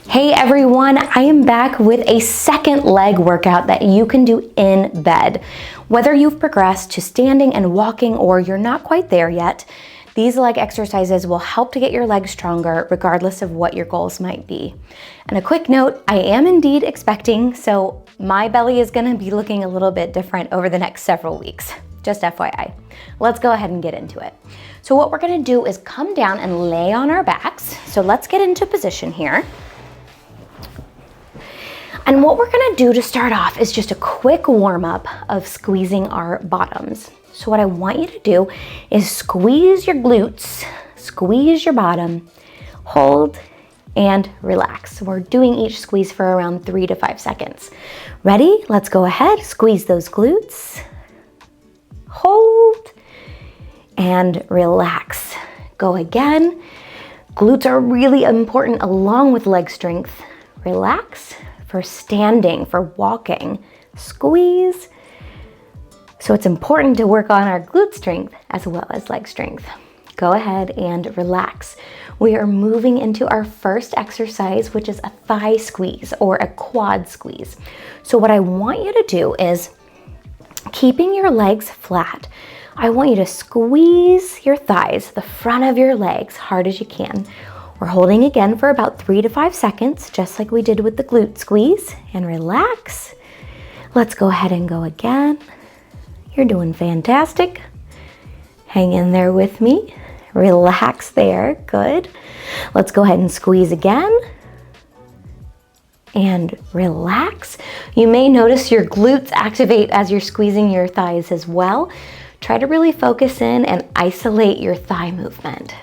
Hey everyone, I am back with a second leg workout that you can do in bed. Whether you've progressed to standing and walking or you're not quite there yet, these leg exercises will help to get your legs stronger regardless of what your goals might be. And a quick note, I am indeed expecting, so my belly is gonna be looking a little bit different over the next several weeks. Just FYI. Let's go ahead and get into it. So what we're gonna do is come down and lay on our backs. So let's get into position here. And what we're gonna do to start off is just a quick warm up of squeezing our bottoms. So what I want you to do is squeeze your glutes, squeeze your bottom, hold, and relax. We're doing each squeeze for around 3 to 5 seconds. Ready? Let's go ahead, squeeze those glutes, hold, and relax. Go again. Glutes are really important along with leg strength. Relax. For standing, for walking, squeeze. So it's important to work on our glute strength as well as leg strength. Go ahead and relax. We are moving into our first exercise, which is a thigh squeeze or a quad squeeze. So what I want you to do is, keeping your legs flat, I want you to squeeze your thighs, the front of your legs, hard as you can. We're holding again for about 3 to 5 seconds, just like we did with the glute squeeze, and relax. Let's go ahead and go again. You're doing fantastic. Hang in there with me. Relax there, good. Let's go ahead and squeeze again. And relax. You may notice your glutes activate as you're squeezing your thighs as well. Try to really focus in and isolate your thigh movement.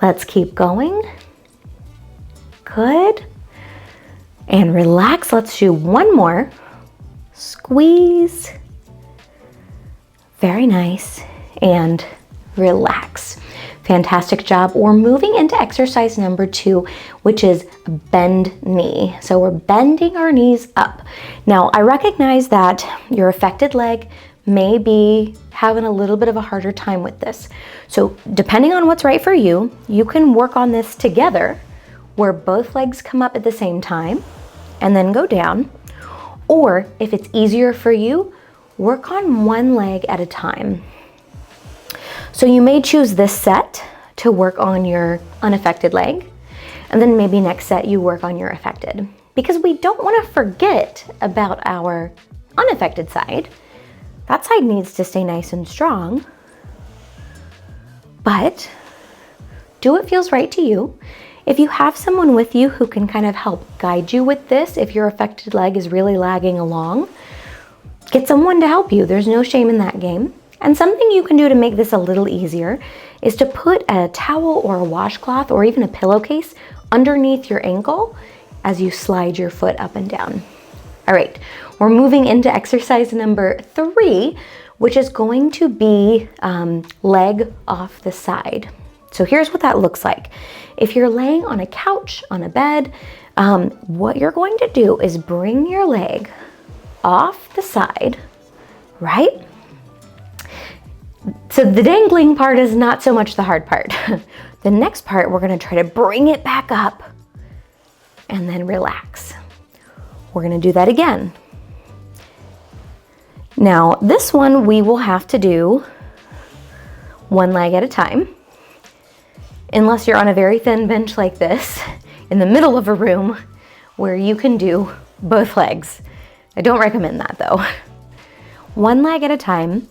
Let's keep going. Good. And relax. Let's do one more. Squeeze. Very nice. And relax. Fantastic job. We're moving into exercise number 2, which is bend knee. So we're bending our knees up. Now, I recognize that your affected leg may be having a little bit of a harder time with this. So depending on what's right for you, you can work on this together where both legs come up at the same time and then go down. Or if it's easier for you, work on one leg at a time. So you may choose this set to work on your unaffected leg, and then maybe next set you work on your affected. Because we don't want to forget about our unaffected side. That side needs to stay nice and strong, but do what feels right to you. If you have someone with you who can kind of help guide you with this, if your affected leg is really lagging along, get someone to help you. There's no shame in that game. And something you can do to make this a little easier is to put a towel or a washcloth or even a pillowcase underneath your ankle as you slide your foot up and down. All right, we're moving into exercise number 3, which is going to be leg off the side. So here's what that looks like. If you're laying on a couch, on a bed, what you're going to do is bring your leg off the side, right? So the dangling part is not so much the hard part. The next part, we're gonna try to bring it back up and then relax. We're gonna do that again. Now, this one we will have to do one leg at a time, unless you're on a very thin bench like this in the middle of a room where you can do both legs. I don't recommend that though. One leg at a time.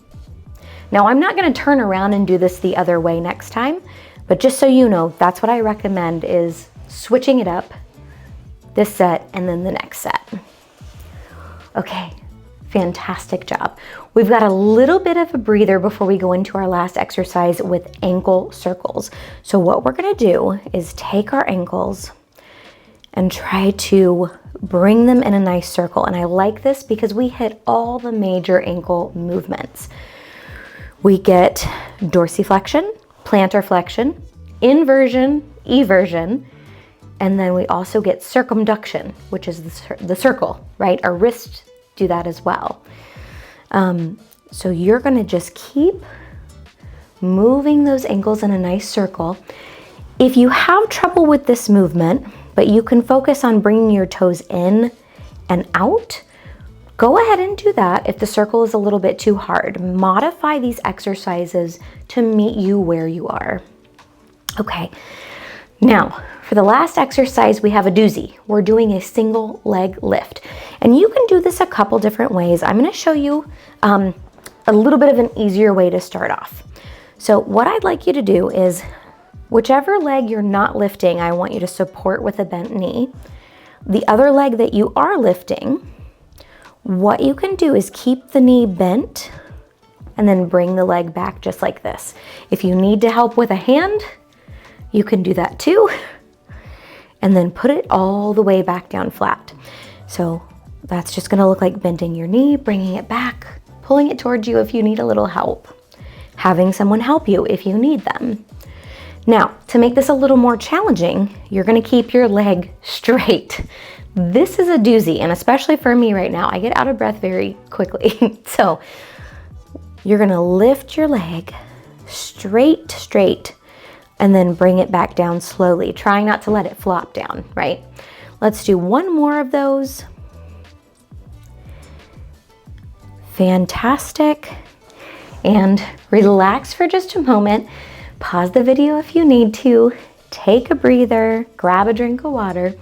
Now, I'm not gonna turn around and do this the other way next time, but just so you know, that's what I recommend is switching it up, this set, and then the next set. Okay, fantastic job. We've got a little bit of a breather before we go into our last exercise with ankle circles. So what we're gonna do is take our ankles and try to bring them in a nice circle. And I like this because we hit all the major ankle movements. We get dorsiflexion, plantar flexion, inversion, eversion, and then we also get circumduction, which is the circle, right? Our wrists do that as well. So you're gonna just keep moving those ankles in a nice circle. If you have trouble with this movement, but you can focus on bringing your toes in and out. Go ahead and do that if the circle is a little bit too hard. Modify these exercises to meet you where you are. Okay, now for the last exercise, we have a doozy. We're doing a single leg lift. And you can do this a couple different ways. I'm gonna show you a little bit of an easier way to start off. So what I'd like you to do is, whichever leg you're not lifting, I want you to support with a bent knee. The other leg that you are lifting, what you can do is keep the knee bent and then bring the leg back just like this. If you need to help with a hand, you can do that too. And then put it all the way back down flat. So that's just gonna look like bending your knee, bringing it back, pulling it towards you if you need a little help, having someone help you if you need them. Now, to make this a little more challenging, you're gonna keep your leg straight. This is a doozy, and especially for me right now, I get out of breath very quickly. So you're gonna lift your leg straight, and then bring it back down slowly, trying not to let it flop down, right? Let's do one more of those. Fantastic. And relax for just a moment. Pause the video if you need to. Take a breather, grab a drink of water.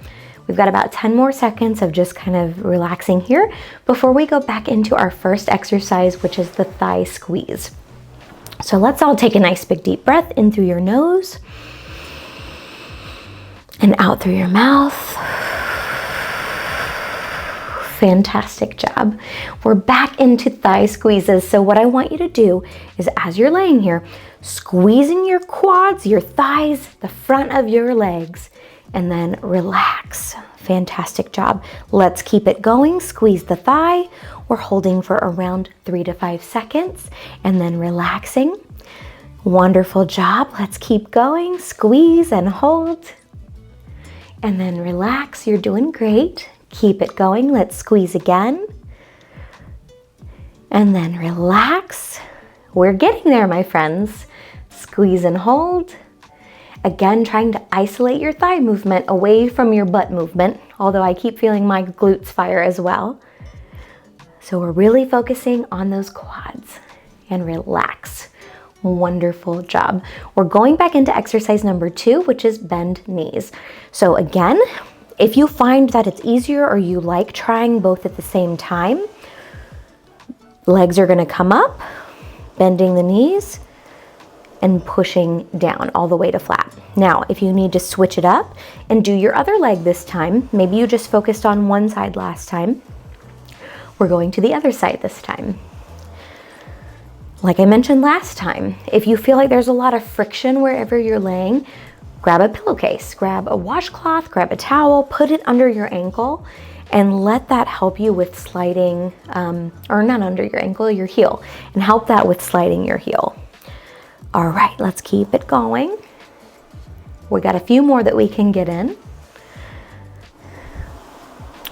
We've got about 10 more seconds of just kind of relaxing here before we go back into our first exercise, which is the thigh squeeze. So let's all take a nice big deep breath in through your nose and out through your mouth. Fantastic job. We're back into thigh squeezes. So what I want you to do is, as you're laying here, squeezing your quads, your thighs, the front of your legs, and then relax. Fantastic job. Let's keep it going. Squeeze the thigh. We're holding for around 3 to 5 seconds and then relaxing. Wonderful job. Let's keep going. Squeeze and hold. And then relax. You're doing great. Keep it going. Let's squeeze again. And then relax. We're getting there, my friends. Squeeze and hold. Again, trying to isolate your thigh movement away from your butt movement, although I keep feeling my glutes fire as well. So we're really focusing on those quads and relax. Wonderful job. We're going back into exercise number 2, which is bend knees. So again, if you find that it's easier or you like trying both at the same time, legs are gonna come up, bending the knees, and pushing down all the way to flat. Now, if you need to switch it up and do your other leg this time, maybe you just focused on one side last time, we're going to the other side this time. Like I mentioned last time, if you feel like there's a lot of friction wherever you're laying, grab a pillowcase, grab a washcloth, grab a towel, put it under your ankle, and let that help you with sliding, or not under your ankle, your heel, and help that with sliding your heel. All right, let's keep it going. We got a few more that we can get in.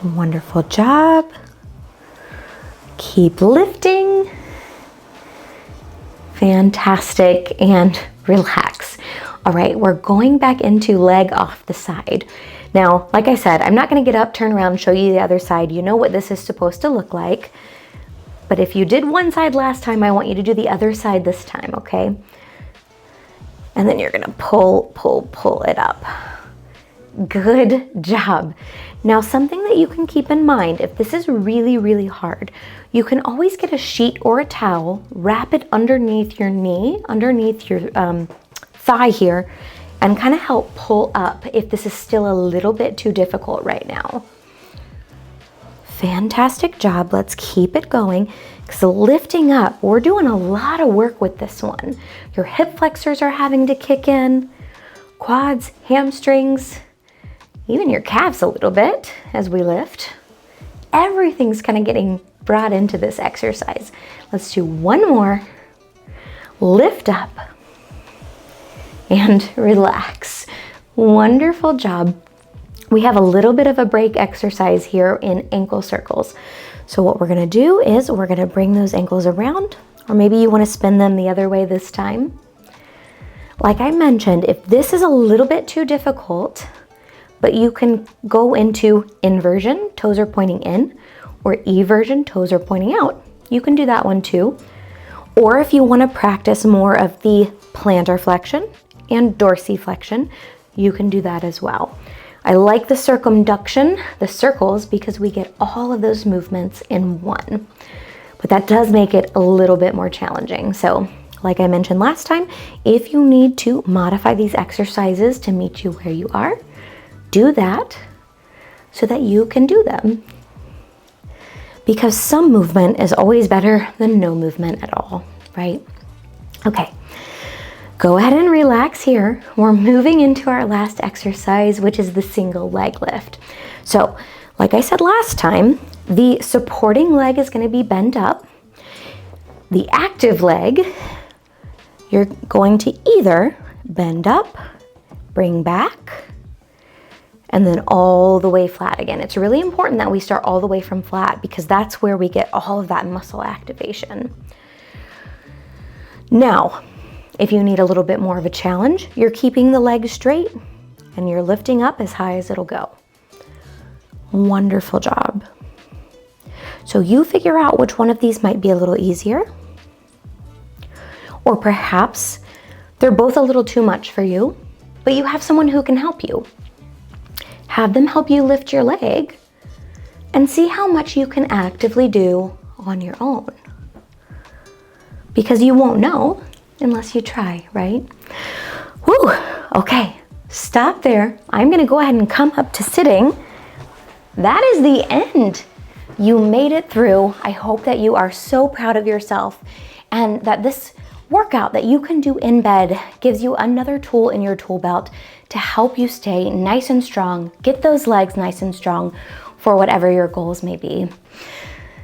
Wonderful job. Keep lifting. Fantastic, and relax. All right, we're going back into leg off the side. Now, like I said, I'm not gonna get up, turn around, show you the other side. You know what this is supposed to look like. But if you did one side last time, I want you to do the other side this time, okay? And then you're gonna pull it up. Good job. Now, something that you can keep in mind, if this is really, really hard, you can always get a sheet or a towel, wrap it underneath your knee, underneath your thigh here, and kind of help pull up if this is still a little bit too difficult right now. Fantastic job. Let's keep it going. Because lifting up, we're doing a lot of work with this one. Your hip flexors are having to kick in, quads, hamstrings, even your calves a little bit as we lift. Everything's kind of getting brought into this exercise. Let's do one more. Lift up and relax. Wonderful job. We have a little bit of a break exercise here in ankle circles. So what we're gonna do is we're gonna bring those ankles around, or maybe you wanna spin them the other way this time. Like I mentioned, if this is a little bit too difficult, but you can go into inversion, toes are pointing in, or eversion, toes are pointing out. You can do that one too. Or if you want to practice more of the plantar flexion and dorsiflexion, you can do that as well. I like the circumduction, the circles, because we get all of those movements in one. But that does make it a little bit more challenging. So like I mentioned last time, if you need to modify these exercises to meet you where you are, do that so that you can do them. Because some movement is always better than no movement at all, right? Okay, go ahead and relax here. We're moving into our last exercise, which is the single leg lift. So, like I said last time, the supporting leg is going to be bent up. The active leg, you're going to either bend up, bring back, and then all the way flat again. It's really important that we start all the way from flat because that's where we get all of that muscle activation. Now, if you need a little bit more of a challenge, you're keeping the leg straight and you're lifting up as high as it'll go. Wonderful job. So you figure out which one of these might be a little easier, or perhaps they're both a little too much for you, but you have someone who can help you. Have them help you lift your leg and see how much you can actively do on your own. Because you won't know unless you try, right? Whew, okay, stop there. I'm gonna go ahead and come up to sitting. That is the end. You made it through. I hope that you are so proud of yourself and that this workout that you can do in bed gives you another tool in your tool belt to help you stay nice and strong, get those legs nice and strong for whatever your goals may be.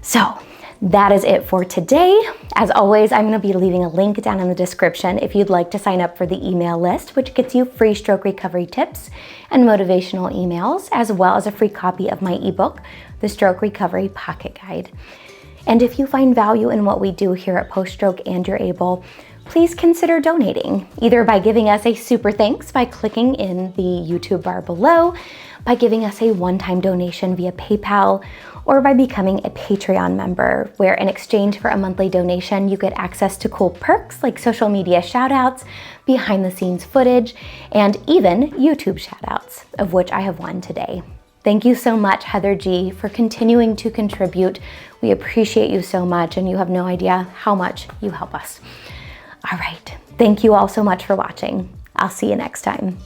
So that is it for today. As always, I'm going to be leaving a link down in the description if you'd like to sign up for the email list, which gets you free stroke recovery tips and motivational emails, as well as a free copy of my ebook, The Stroke Recovery Pocket Guide. And if you find value in what we do here at Post Stroke and you're able, please consider donating, either by giving us a super thanks by clicking in the YouTube bar below, by giving us a one-time donation via PayPal, or by becoming a Patreon member, where in exchange for a monthly donation, you get access to cool perks like social media shoutouts, behind the scenes footage, and even YouTube shoutouts, of which I have one today. Thank you so much, Heather G, for continuing to contribute. We appreciate you so much, and you have no idea how much you help us. All right, thank you all so much for watching. I'll see you next time.